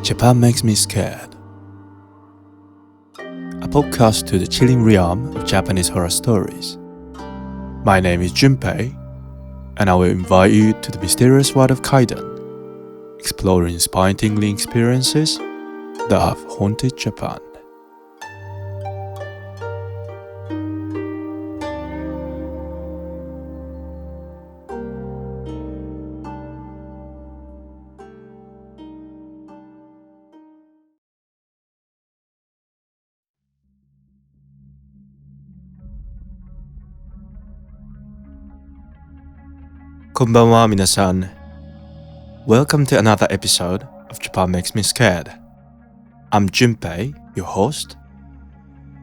Japan Makes Me Scared, a podcast to the chilling realm of Japanese horror stories. My name is Junpei, and I will invite you to the mysterious world of Kaidan, exploring spine-tingling experiences that have haunted Japan. Konbanwa minasan. Welcome to another episode of Japan Makes Me Scared. I'm Junpei, your host,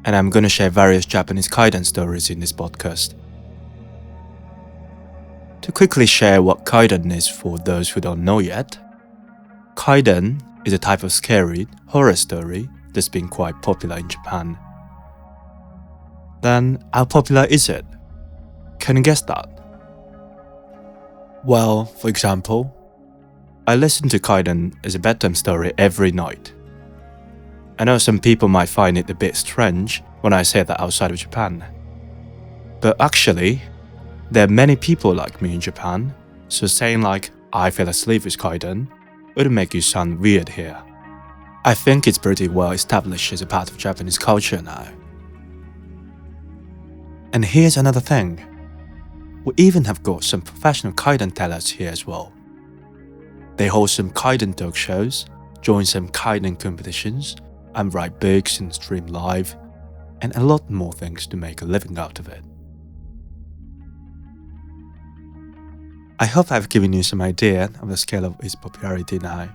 and I'm gonna share various Japanese Kaidan stories in this podcast. To quickly share what Kaidan is for those who don't know yet, Kaidan is a type of scary horror story that's been quite popular in Japan. Then, how popular is it? Can you guess that? Well, for example, I listen to Kaidan as a bedtime story every night. I know some people might find it a bit strange when I say that outside of Japan. But actually, there are many people like me in Japan, so saying like, I fell asleep with Kaidan would make you sound weird here. I think it's pretty well established as a part of Japanese culture now. And here's another thing. We even have got some professional Kaidan tellers here as well. They host some Kaidan talk shows, join some Kaidan competitions, and write books and stream live, and a lot more things to make a living out of it. I hope I've given you some idea of the scale of its popularity now.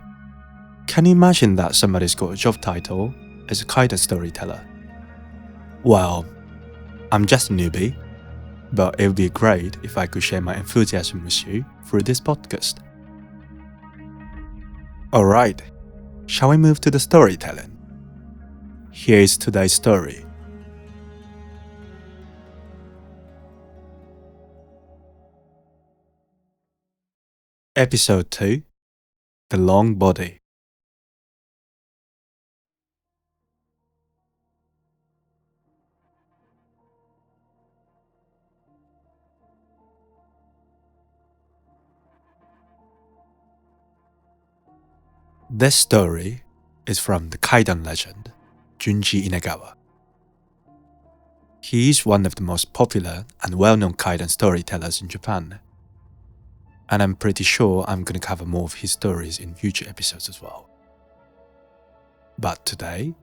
Can you imagine that somebody's got a job title as a Kaidan storyteller? Well, I'm just a newbie, but it would be great if I could share my enthusiasm with you through this podcast. Alright, shall we move to the storytelling? Here is today's story. Episode 2, The Long Body. This story is from the Kaidan Legend Junji Inagawa. He is one of the most popular and well-known Kaidan storytellers in Japan, and I'm pretty sure I'm going to cover more of his stories in future episodes as well. But today,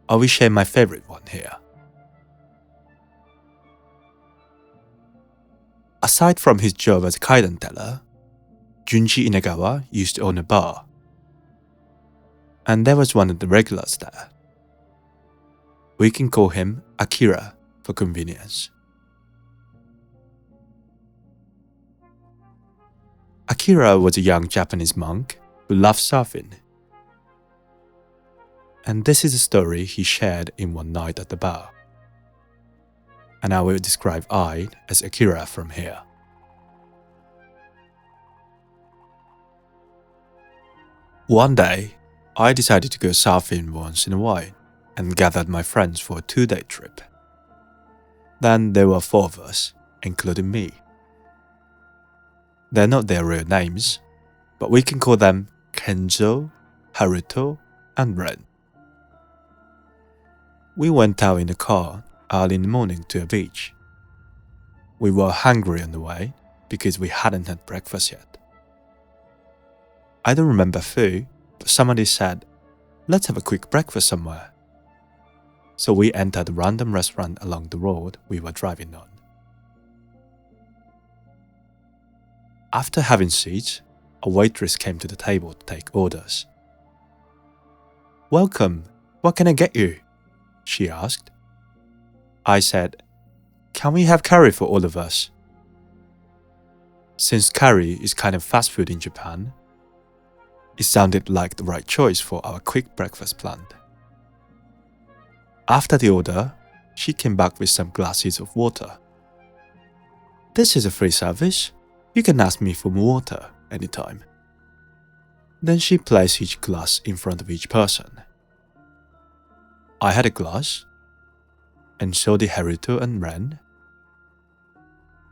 I will share my favorite one here. Aside from his job as a Kaidan teller, Junji Inagawa used to own a bar, and there was one of the regulars there. We can call him Akira for convenience. Akira was a young Japanese monk who loved surfing. And this is a story he shared in one night at the bar. And I will describe I as Akira from here. One day, I decided to go surfing once in a while and gathered my friends for a 2-day trip. Then there were 4 of us, including me. They're not their real names, but we can call them Kenzo, Haruto, and Ren. We went out in the car early in the morning to a beach. We were hungry on the way because we hadn't had breakfast yet. I don't remember who, but somebody said, let's have a quick breakfast somewhere. So we entered a random restaurant along the road we were driving on. After having seats, a waitress came to the table to take orders. Welcome, what can I get you? She asked. I said, can we have curry for all of us? Since curry is kind of fast food in Japan, it sounded like the right choice for our quick breakfast plan. After the order, she came back with some glasses of water. This is a free service. You can ask me for more water anytime. Then she placed each glass in front of each person. I had a glass, and so did Haruto and Ren,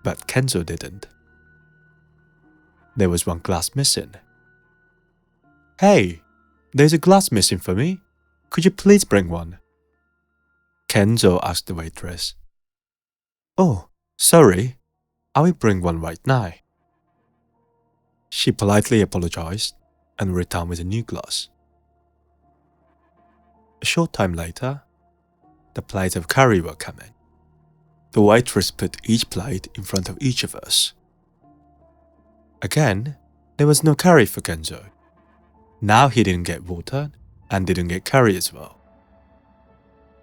but Kenzo didn't. There was one glass missing. "Hey, there's a glass missing for me. Could you please bring one?" Kenzo asked the waitress. "Oh, sorry. I will bring one right now." She politely apologized and returned with a new glass. A short time later, the plates of curry were coming. The waitress put each plate in front of each of us. Again, there was no curry for Kenzo. Now he didn't get water and didn't get curry as well.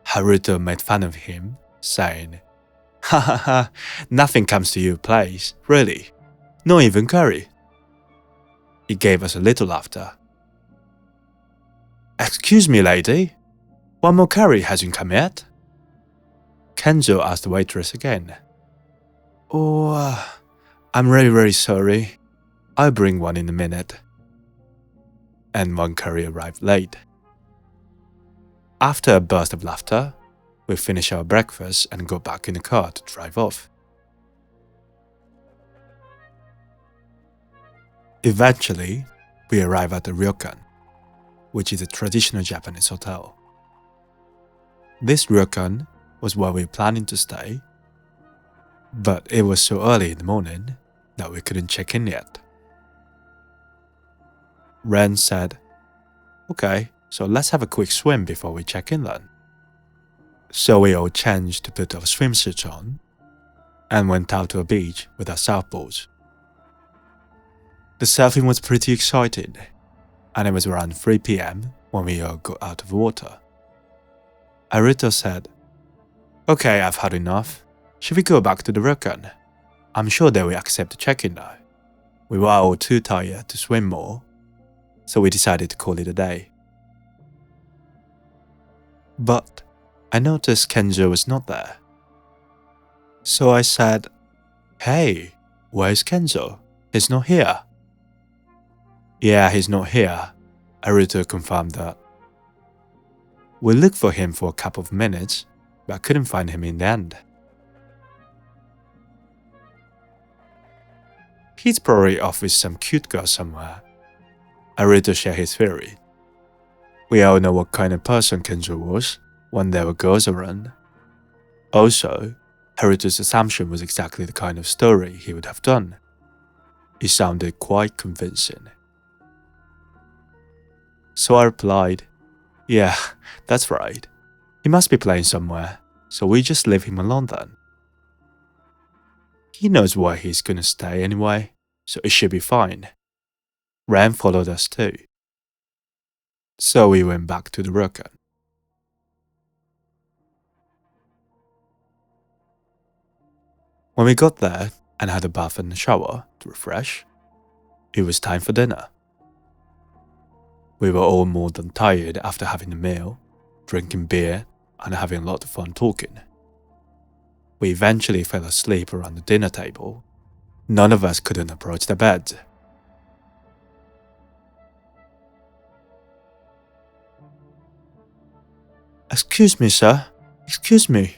Haruto made fun of him, saying, "Ha ha ha, nothing comes to your place, really. Not even curry." He gave us a little laughter. "Excuse me, lady. One more curry hasn't come yet?" Kenzo asked the waitress again. "Oh, I'm very sorry. I'll bring one in a minute." And one curry arrived late. After a burst of laughter, we finished our breakfast and got back in the car to drive off. Eventually, we arrived at the ryokan, which is a traditional Japanese hotel. This ryokan was where we were planning to stay, but it was so early in the morning that we couldn't check in yet. Ren said, "Okay, so let's have a quick swim before we check in then." So we all changed to put our swimsuits on and went out to a beach with our surfboards. The surfing was pretty exciting, and it was around 3 p.m. when we all got out of the water. Haruto said, "Okay, I've had enough. Should we go back to the ryokan? I'm sure they will accept the check-in now." We were all too tired to swim more, so we decided to call it a day. But I noticed Kenzo was not there. So I said, "Hey, where's Kenzo? He's not here." "Yeah, he's not here," Haruto confirmed that. We looked for him for a couple of minutes, but couldn't find him in the end. "He's probably off with some cute girl somewhere," Haruto shared his theory. We all know what kind of person Kenzo was when there were girls around. Also, Haruto's assumption was exactly the kind of story he would have done. It sounded quite convincing. So I replied, "Yeah, that's right. He must be playing somewhere, so we just leave him alone then. He knows where he's gonna stay anyway, so it should be fine." Ren followed us too. So we went back to the ryokan. When we got there and had a bath and a shower to refresh, it was time for dinner. We were all more than tired after having a meal, drinking beer, and having a lot of fun talking. We eventually fell asleep around the dinner table. None of us couldn't approach the beds. "Excuse me, sir. Excuse me."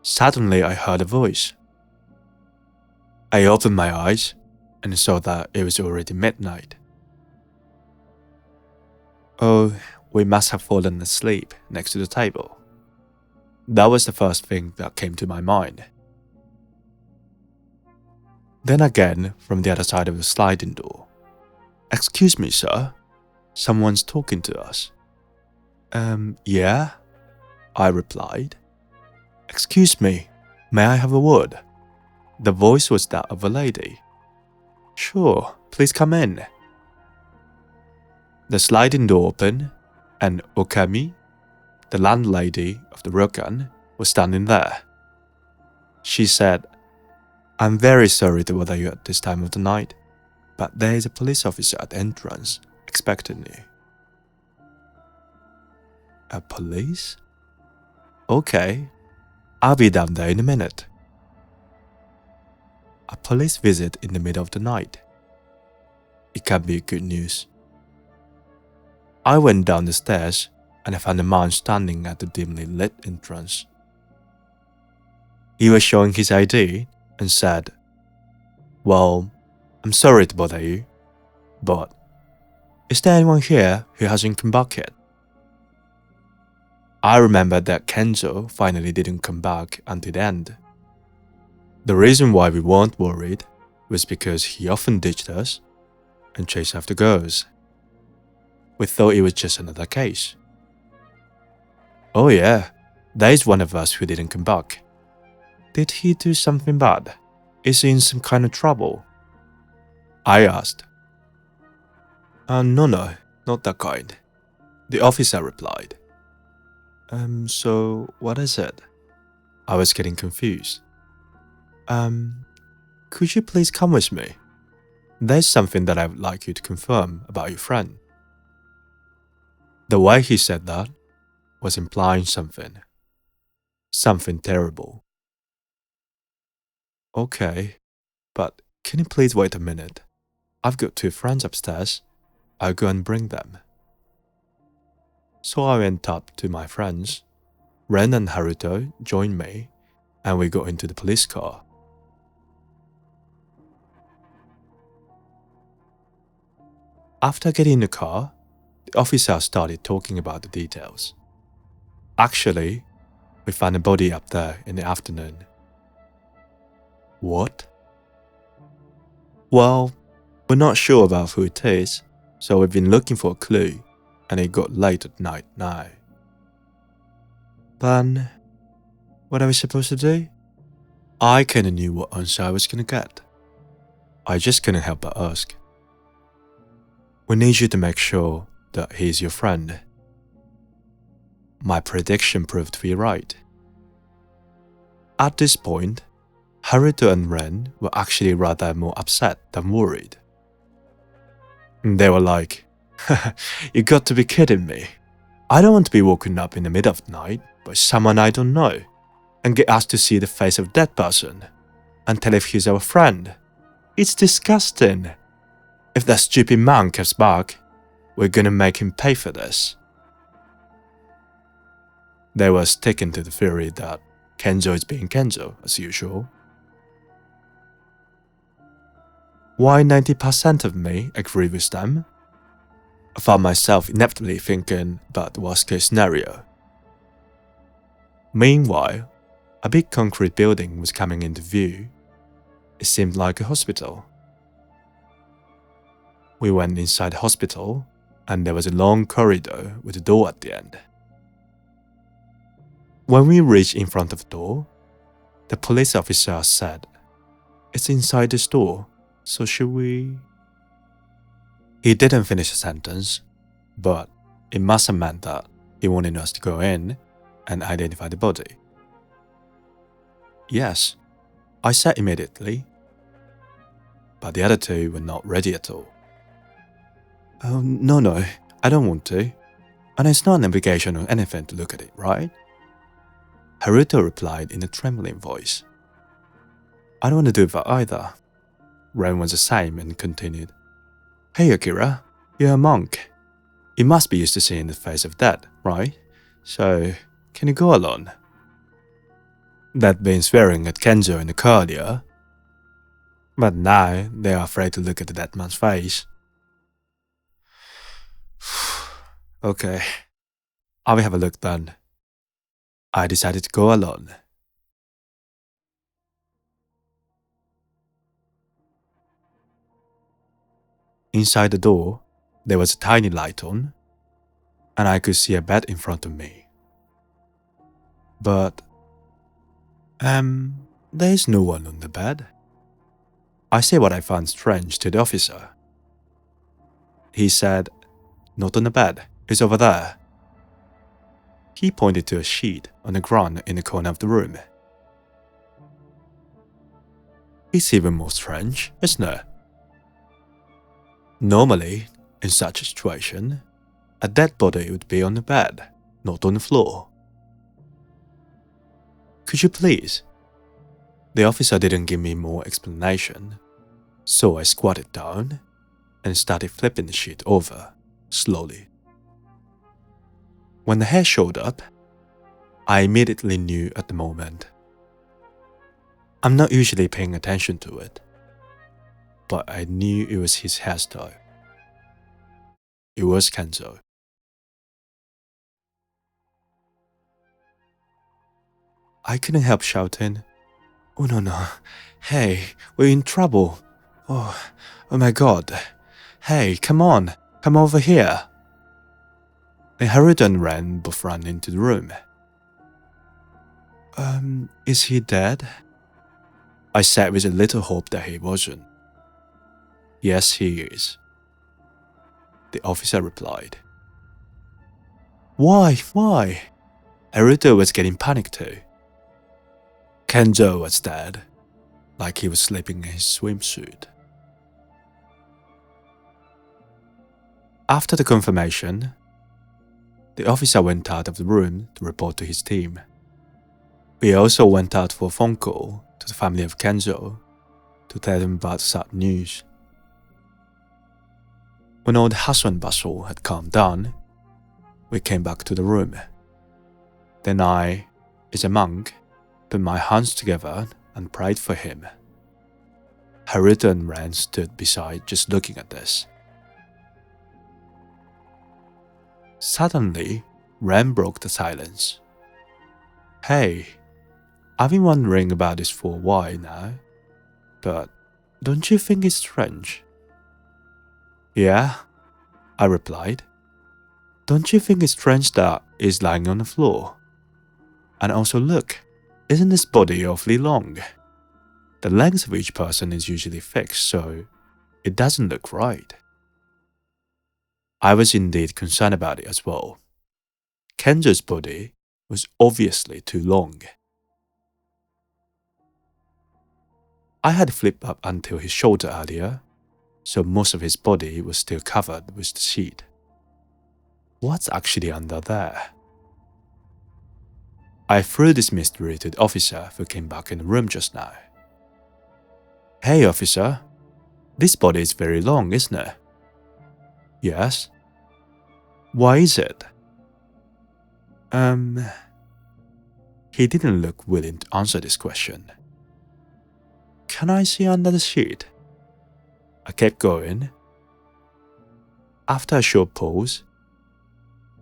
Suddenly I heard a voice. I opened my eyes and saw that it was already midnight. Oh, we must have fallen asleep next to the table. That was the first thing that came to my mind. Then again, from the other side of the sliding door, "Excuse me, sir. Someone's talking to us." Yeah?" I replied. "Excuse me, may I have a word?" The voice was that of a lady. "Sure, please come in." The sliding door opened, and Okami, the landlady of the ryokan, was standing there. She said, "I'm very sorry to bother you at this time of the night, but there is a police officer at the entrance expecting you." "A police? Okay, I'll be down there in a minute." A police visit in the middle of the night. It can't be good news. I went down the stairs and I found a man standing at the dimly lit entrance. He was showing his ID and said, "Well, I'm sorry to bother you, but is there anyone here who hasn't come back yet?" I remembered that Kenzo finally didn't come back until the end. The reason why we weren't worried was because he often ditched us and chased after girls. We thought it was just another case. "Oh yeah, there's one of us who didn't come back. Did he do something bad? Is he in some kind of trouble?" I asked. No, not that kind," the officer replied. So what is it?" I was getting confused. Could you please come with me? There's something that I would like you to confirm about your friend." The way he said that was implying something. Something terrible. "Okay, but can you please wait a minute? I've got 2 friends upstairs. I'll go and bring them." So I went up to my friends. Ren and Haruto joined me, and we got into the police car. After getting in the car, the officer started talking about the details. "Actually, we found a body up there in the afternoon." "What?" "Well, we're not sure about who it is, so we've been looking for a clue, and it got late at night now." "Then, what are we supposed to do?" I kinda knew what answer I was gonna get. I just couldn't help but ask. "We need you to make sure that he's your friend." My prediction proved to be right. At this point, Haruto and Ren were actually rather more upset than worried. They were like, "You got to be kidding me. I don't want to be woken up in the middle of the night by someone I don't know and get asked to see the face of a dead person and tell if he's our friend. It's disgusting. If that stupid man comes back, we're gonna make him pay for this." They were sticking to the theory that Kenzo is being Kenzo, as usual. Why 90% of me agree with them? I found myself inevitably thinking about the worst case scenario. Meanwhile, a big concrete building was coming into view. It seemed like a hospital. We went inside the hospital, and there was a long corridor with a door at the end. When we reached in front of the door, the police officer said, "It's inside this door, so should we?" He didn't finish the sentence, but it must have meant that he wanted us to go in and identify the body. "Yes," I said immediately, but the other 2 were not ready at all. "Oh, no, I don't want to. And it's not an obligation or anything to look at it, right?" Haruto replied in a trembling voice. "I don't want to do that either." Ren was the same and continued, "Hey Akira, you're a monk. You must be used to seeing the face of dead, right? So, can you go alone?" They'd been swearing at Kenzo in the car earlier, but now they are afraid to look at the dead man's face. "Okay, I will have a look then." I decided to go alone. Inside the door, there was a tiny light on, and I could see a bed in front of me. But, there's no one on the bed. I said what I found strange to the officer. He said, "Not on the bed, it's over there." He pointed to a sheet on the ground in the corner of the room. It's even more strange, isn't it? Normally, in such a situation, a dead body would be on the bed, not on the floor. "Could you please?" The officer didn't give me more explanation, so I squatted down and started flipping the sheet over, slowly. When the hair showed up, I immediately knew at the moment. I'm not usually paying attention to it, but I knew it was his hairstyle. It was Kenzo. I couldn't help shouting, "Oh no, hey, we're in trouble. Oh my god. Hey, come on, come over here." And hurried and ran both ran into the room. Is he dead?" I said with a little hope that he wasn't. "Yes, he is," the officer replied. Why? Haruto was getting panicked too. Kenzo was dead, like he was sleeping in his swimsuit. After the confirmation, the officer went out of the room to report to his team. We also went out for a phone call to the family of Kenzo to tell them about the sad news. When all the hustle and bustle had calmed down, we came back to the room. Then I, as a monk, put my hands together and prayed for him. Haruto and Ren stood beside just looking at this. Suddenly, Ren broke the silence. "Hey, I've been wondering about this for a while now, but don't you think it's strange?" "Yeah," I replied. "Don't you think it's strange that he's lying on the floor? And also look, isn't his body awfully long? The length of each person is usually fixed, so it doesn't look right." I was indeed concerned about it as well. Kenzo's body was obviously too long. I had flipped up until his shoulder earlier, so most of his body was still covered with the sheet. What's actually under there? I threw this mystery to the officer who came back in the room just now. "Hey officer, this body is very long, isn't it?" "Yes." "Why is it?" He didn't look willing to answer this question. "Can I see under the sheet?" I kept going. After a short pause,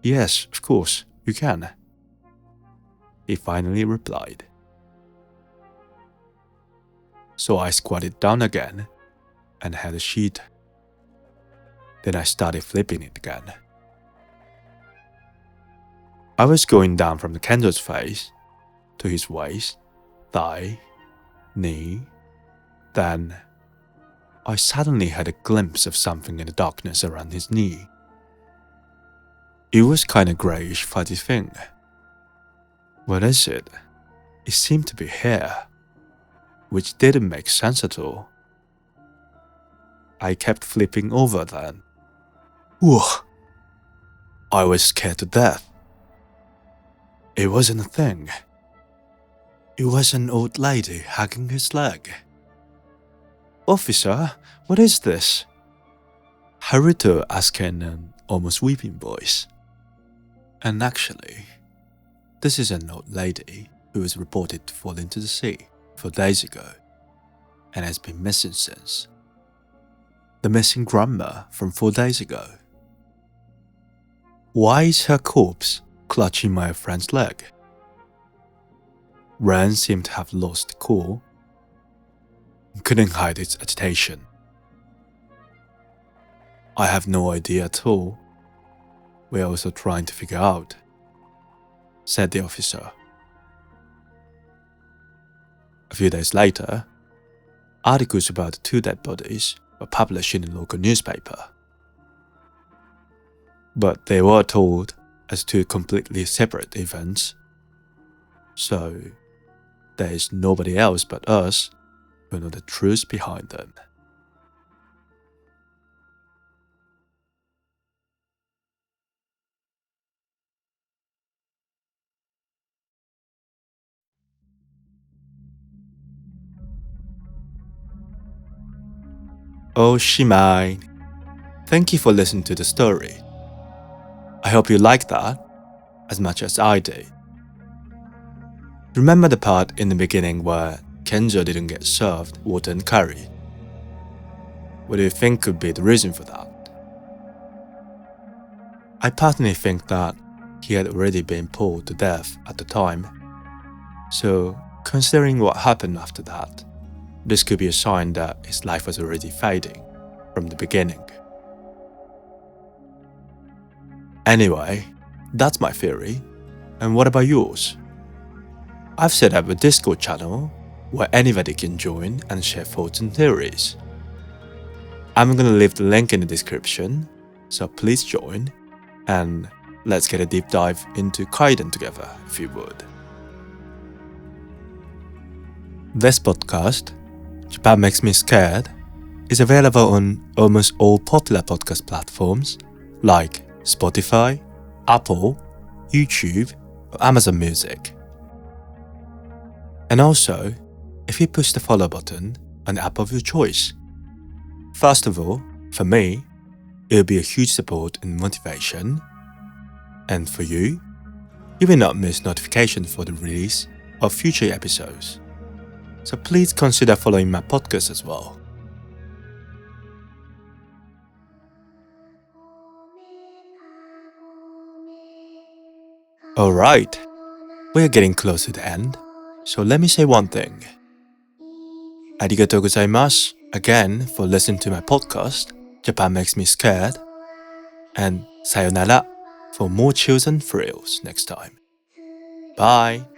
"Yes, of course, you can," he finally replied. So I squatted down again and had a sheet. Then I started flipping it again. I was going down from the Kenzo's face to his waist, thigh, knee. Then I suddenly had a glimpse of something in the darkness around his knee. It was kind of greyish, fuzzy thing. What is it? It seemed to be hair, which didn't make sense at all. I kept flipping over then. Whoa! I was scared to death. It wasn't a thing. It was an old lady hugging his leg. "Officer, what is this?" Haruto asked in an almost weeping voice. And actually, this is an old lady who was reported to fall into the sea 4 days ago and has been missing since. The missing grandma from 4 days ago. Why is her corpse clutching my friend's leg? Ren seemed to have lost cool and couldn't hide its agitation. "I have no idea at all. We're also trying to figure out," said the officer. A few days later, articles about the 2 dead bodies were published in the local newspaper. But they were told as 2 completely separate events. So there is nobody else but us who know the truth behind them. Oh, Shimai. Thank you for listening to the story. I hope you liked that as much as I did. Remember the part in the beginning where Kenzo didn't get served water and curry? What do you think could be the reason for that? I personally think that he had already been pulled to death at the time. So, considering what happened after that, this could be a sign that his life was already fading from the beginning. Anyway, that's my theory. And what about yours? I've set up a Discord channel where anybody can join and share thoughts and theories. I'm gonna leave the link in the description, so please join and let's get a deep dive into Kaidan together, if you would. This podcast, Japan Makes Me Scared, is available on almost all popular podcast platforms like Spotify, Apple, YouTube, or Amazon Music. And also, if you push the follow button on the app of your choice. First of all, for me, it will be a huge support and motivation. And for you, you will not miss notifications for the release of future episodes. So please consider following my podcast as well. Alright, we are getting close to the end, so let me say one thing. Arigatou gozaimasu again for listening to my podcast, Japan Makes Me Scared, and sayonara for more chills and thrills next time. Bye!